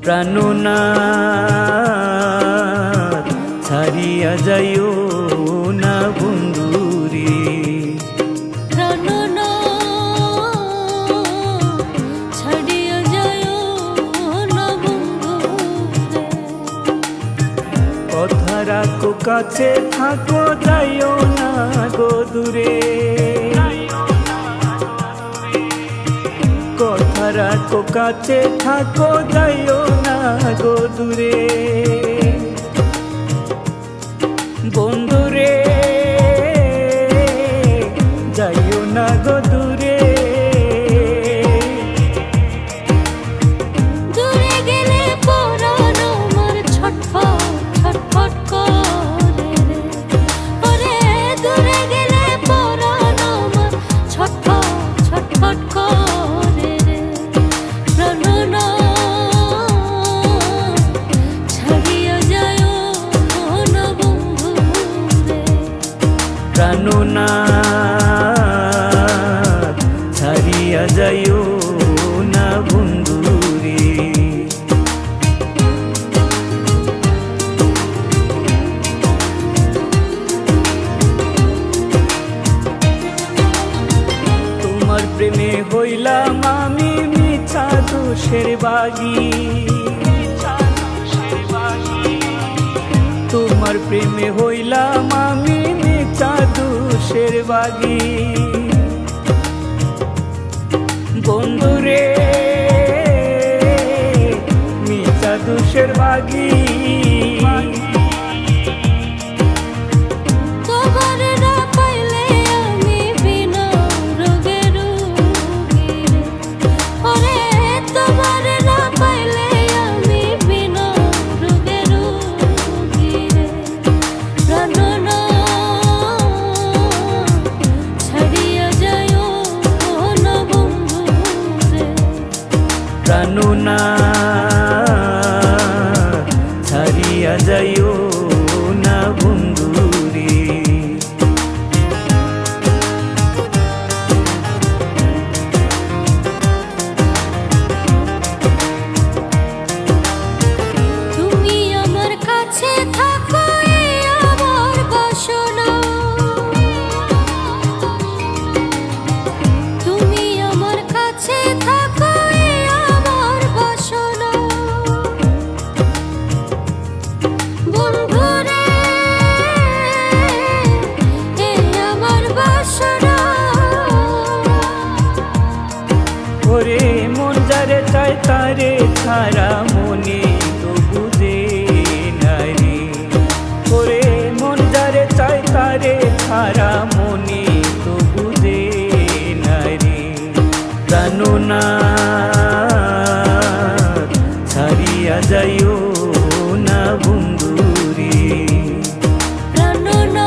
প্রাণনাথ ছাড়িয়া যাইও না বন্ধুরে। কথা রাখো কাছে থাকো যাইও না গো দূরে। কথা রাখো কাছে থাকো যাইও না গো দূরে। বন্ধুরে যাইও না গো দূরে। দূরে গেলে পরাণ আমার ছটফট ছটফট করে রে। ওরে দূরে গেলে পরাণ আমার ছটফট ছটফট করে রে। প্রাণনাথ ছাড়িয়া যাইও না বন্ধুরে। প্রাণনাথ ছাড়িয়া যাইও না বন্ধুরে। তোমার প্রেমে হইলাম আমি মিছা দোষের বাগী। তোমার প্রেমে হইলাম আমি মিছা দোষের বাগী। বন্ধুরে মিছা দোষের বাগী। তোমার না পাইলে আমি বিনা রোগে রোগী রে। ওরে তোমার না পাইলে আমি বিনা রোগে রোগী রে। প্রাণনাথ ছাড়িয়া যাইও না বন্ধুরে। প্রাণনাথ ছাড়িয়া যাইও না বন্ধুরে। তুমি আমার কাছে থাকো এই আমার বাসনা। তুমি আমার কাছে থাকো এই আমার বাসনা। বন্ধুরে এই আমার বাসনা। ওরে মন যারে চায় তারে ছাড়া মনে তো বুঝে না রে। ওরে মন যারে চায় তারে ছাড়া মনে তো বুঝে না রে। প্রাণনাথ ছাড়িয়া যাইও না বন্ধুরে। প্রাণনাথ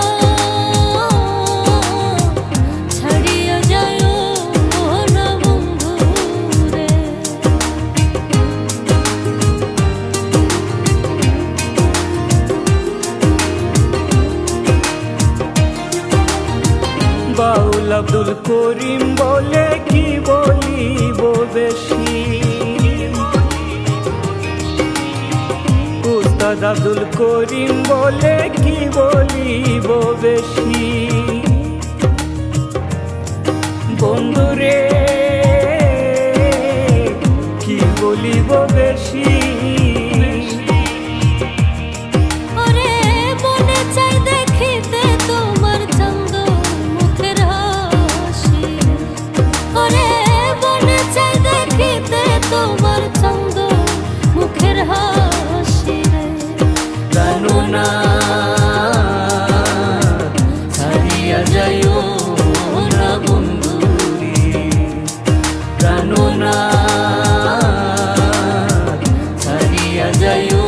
ছাড়িয়া যাইও না বন্ধুরে। বাউল আব্দুল করিম বলে কি বলিব বেশি। উস্তাদ আব্দুল করিম বলে কি বলিব বেশি। বন্ধুরে কি বলিব বেশি। ওরে মনে চাই দেখিতে তোমার চন্দ মুখের হাসি। ওরে মনে চাই দেখিতে তোমার চন্দ মুখের হাসি রে। প্রাণনাথ ছাড়িয়া যাইও না বন্ধুরে। প্রাণনাথ ছাড়িয়া যাইও